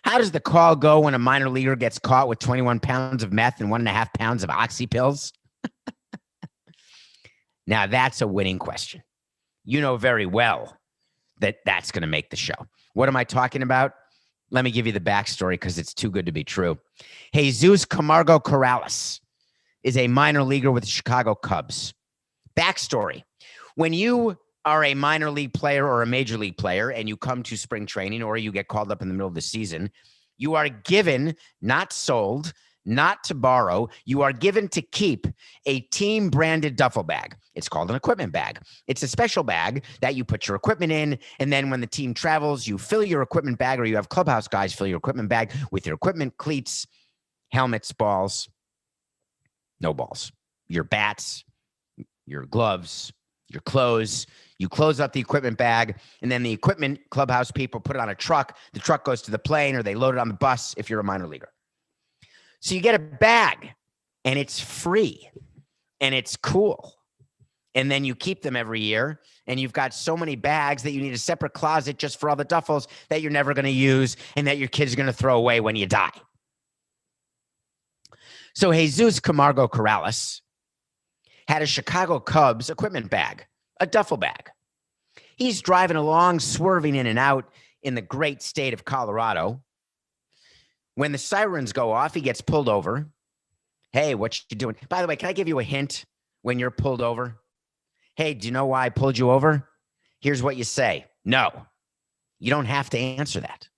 How does the call go when a minor leaguer gets caught with 21 pounds of meth and 1.5 pounds of oxy pills? Now, that's a winning question. You know very well that that's going to make the show. What am I talking about? Let me give you the backstory because it's too good to be true. Jesus Camargo Corrales is a minor leaguer with the Chicago Cubs. Backstory. When you are a minor league player or a major league player and you come to spring training or you get called up in the middle of the season, you are given, not sold, not to borrow, you are given to keep a team branded duffel bag. It's called an equipment bag. It's a special bag that you put your equipment in. And then when the team travels, you fill your equipment bag, or you have clubhouse guys fill your equipment bag with your equipment, cleats, helmets, balls, no balls, your bats, your gloves, your clothes. You close up the equipment bag, and then the equipment clubhouse people put it on a truck. The truck goes to the plane, or they load it on the bus if you're a minor leaguer. So you get a bag, and it's free, and it's cool. And then you keep them every year, and you've got so many bags that you need a separate closet just for all the duffels that you're never going to use and that your kids are going to throw away when you die. So Jesus Camargo Corrales had a Chicago Cubs equipment bag, a duffel bag. He's driving along, swerving in and out in the great state of Colorado. When the sirens go off, he gets pulled over. Hey, what you doing? By the way, can I give you a hint when you're pulled over? Hey, do you know why I pulled you over? Here's what you say. No, you don't have to answer that.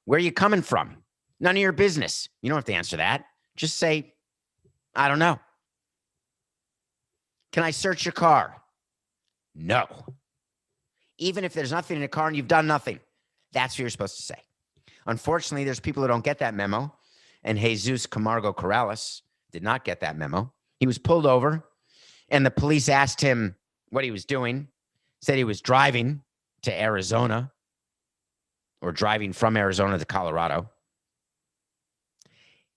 Where are you coming from? None of your business. You don't have to answer that. Just say, I don't know. Can I search your car? No. Even if there's nothing in the car and you've done nothing, that's what you're supposed to say. Unfortunately, there's people who don't get that memo, and Jesus Camargo Corrales did not get that memo. He was pulled over, and the police asked him what he was doing, said he was driving to Arizona or driving from Arizona to Colorado.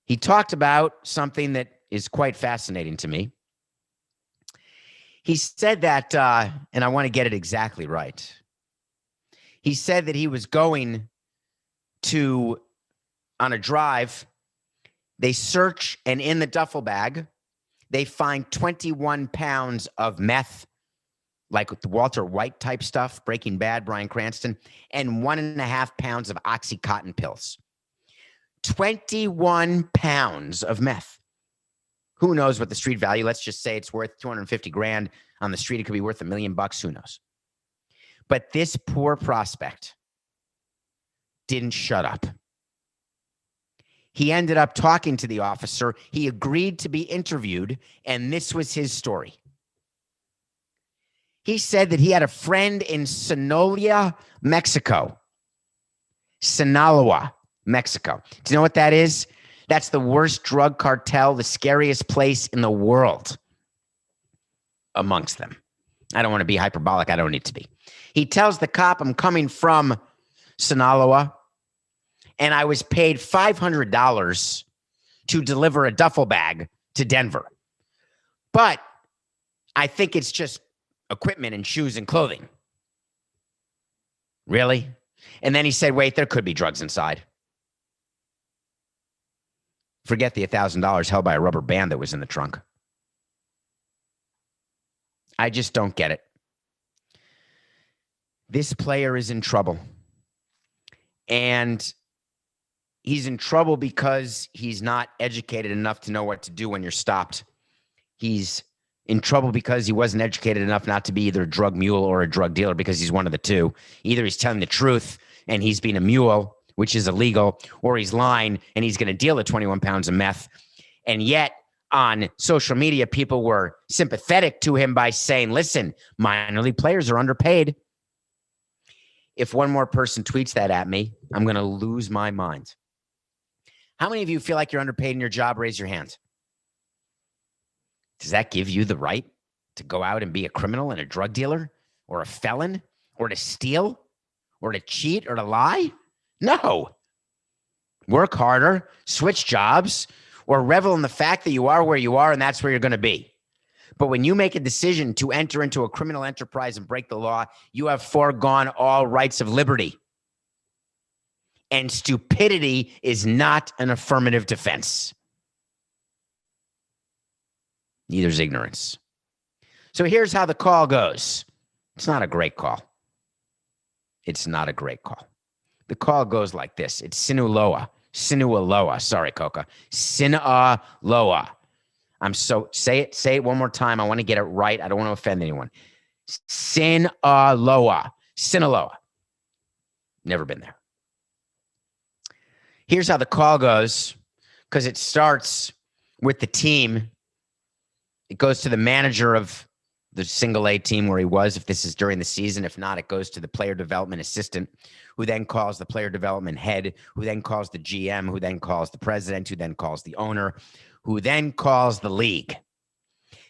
He talked about something that is quite fascinating to me. He said that, and I want to get it exactly right. He said that he was going on a drive. They search, and in the duffel bag, they find 21 pounds of meth, like the Walter White type stuff, Breaking Bad, Bryan Cranston, and 1.5 pounds of Oxycontin pills. 21 pounds of meth. Who knows what the street value? Let's just say it's worth 250 grand on the street. It could be worth $1 million. Who knows? But this poor prospect didn't shut up. He ended up talking to the officer. He agreed to be interviewed, and this was his story. He said that he had a friend in Sinaloa, Mexico. Sinaloa, Mexico. Do you know what that is? That's the worst drug cartel, the scariest place in the world amongst them. I don't want to be hyperbolic. I don't need to be. He tells the cop, I'm coming from Sinaloa, and I was paid $500 to deliver a duffel bag to Denver. But I think it's just equipment and shoes and clothing. Really? And then he said, wait, there could be drugs inside. Forget the $1,000 held by a rubber band that was in the trunk. I just don't get it. This player is in trouble. And he's in trouble because he's not educated enough to know what to do when you're stopped. He's in trouble because he wasn't educated enough not to be either a drug mule or a drug dealer, because he's one of the two. Either he's telling the truth and he's being a mule, which is illegal, or he's lying and he's going to deal the 21 pounds of meth. And yet on social media, people were sympathetic to him by saying, listen, minor league players are underpaid. If one more person tweets that at me, I'm going to lose my mind. How many of you feel like you're underpaid in your job? Raise your hand. Does that give you the right to go out and be a criminal and a drug dealer or a felon or to steal or to cheat or to lie? No. Work harder, switch jobs, or revel in the fact that you are where you are and that's where you're going to be. But when you make a decision to enter into a criminal enterprise and break the law, you have foregone all rights of liberty. And stupidity is not an affirmative defense. Neither is ignorance. So here's how the call goes. It's not a great call. It's not a great call. The call goes like this. It's Sinaloa. Sorry, Coca. Sinaloa. Say it one more time. I want to get it right. I don't want to offend anyone. Sinaloa. Never been there. Here's how the call goes, because it starts with the team. It goes to the manager of the single A team where he was, if this is during the season. If not, it goes to the player development assistant, who then calls the player development head, who then calls the GM, who then calls the president, who then calls the owner, who then calls the league.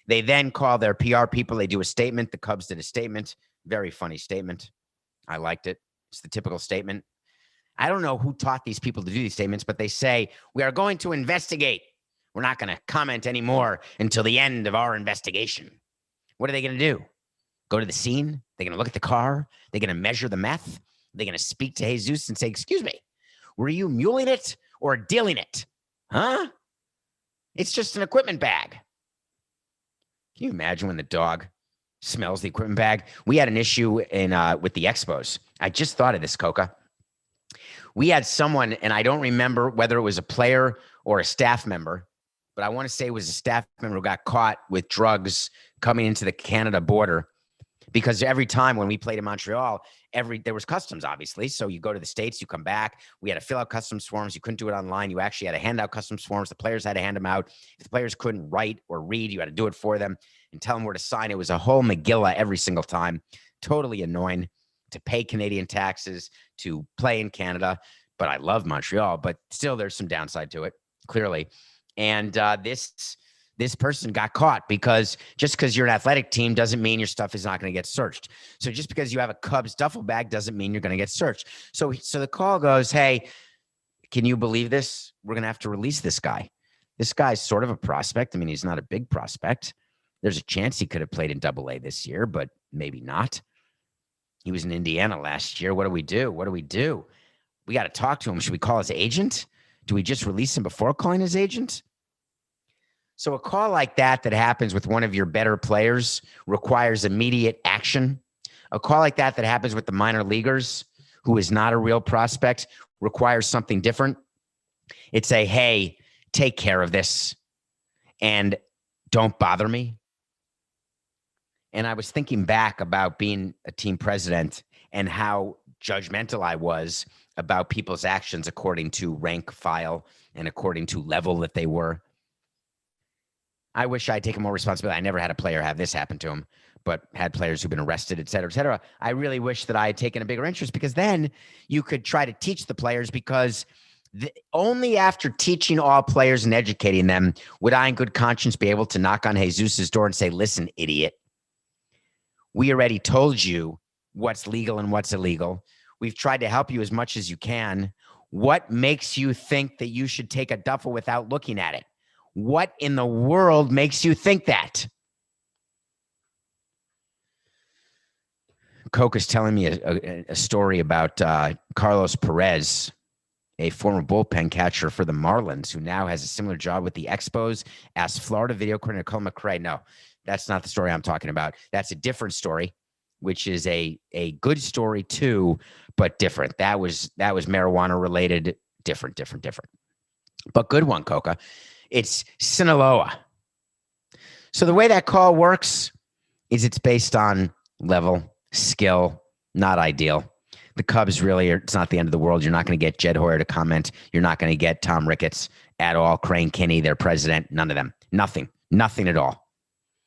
They then call their PR people. They do a statement. The Cubs did a statement. Very funny statement. I liked it. It's the typical statement. I don't know who taught these people to do these statements, but they say, we are going to investigate. We're not going to comment anymore until the end of our investigation. What are they going to do? Go to the scene? They're going to look at the car? They're going to measure the meth? They're going to speak to Jesus and say, excuse me, were you muling it or dealing it? Huh? It's just an equipment bag. Can you imagine when the dog smells the equipment bag? We had an issue with the Expos. I just thought of this, Coca. We had someone, and I don't remember whether it was a player or a staff member, but I want to say it was a staff member who got caught with drugs coming into the Canada border, because every time when we played in Montreal, there was customs, obviously. So you go to the States, you come back. We had to fill out customs forms. You couldn't do it online. You actually had to hand out customs forms. The players had to hand them out. If the players couldn't write or read, you had to do it for them and tell them where to sign. It was a whole Megillah every single time. Totally annoying to pay Canadian taxes, to play in Canada. But I love Montreal, but still there's some downside to it, clearly. And this person got caught, because just because you're an athletic team doesn't mean your stuff is not going to get searched. So just because you have a Cubs duffel bag doesn't mean you're going to get searched. So the call goes, hey, can you believe this? We're going to have to release this guy. This guy's sort of a prospect. I mean, he's not a big prospect. There's a chance he could have played in Double-A this year, but maybe not. He was in Indiana last year. What do we do? We got to talk to him. Should we call his agent? Do we just release him before calling his agent? So a call like that happens with one of your better players requires immediate action. A call like that happens with the minor leaguers, who is not a real prospect, requires something different. It's a, hey, take care of this and don't bother me. And I was thinking back about being a team president and how judgmental I was about people's actions according to rank, file, and according to level that they were. I wish I'd taken more responsibility. I never had a player have this happen to him, but had players who've been arrested, et cetera, et cetera. I really wish that I had taken a bigger interest, because then you could try to teach the players, because only after teaching all players and educating them would I in good conscience be able to knock on Jesus's door and say, listen, idiot, we already told you what's legal and what's illegal. We've tried to help you as much as you can. What makes you think that you should take a duffel without looking at it? What in the world makes you think that? Coke is telling me a story about Carlos Perez, a former bullpen catcher for the Marlins, who now has a similar job with the Expos. Asked Florida video coordinator Colin McRae. No, that's not the story I'm talking about. That's a different story, which is a good story too, but different. That was marijuana related. Different. But good one, Coca. It's Sinaloa. So the way that call works is it's based on level, skill, not ideal. The Cubs really it's not the end of the world. You're not going to get Jed Hoyer to comment. You're not going to get Tom Ricketts at all. Crane Kinney, their president, none of them. Nothing at all.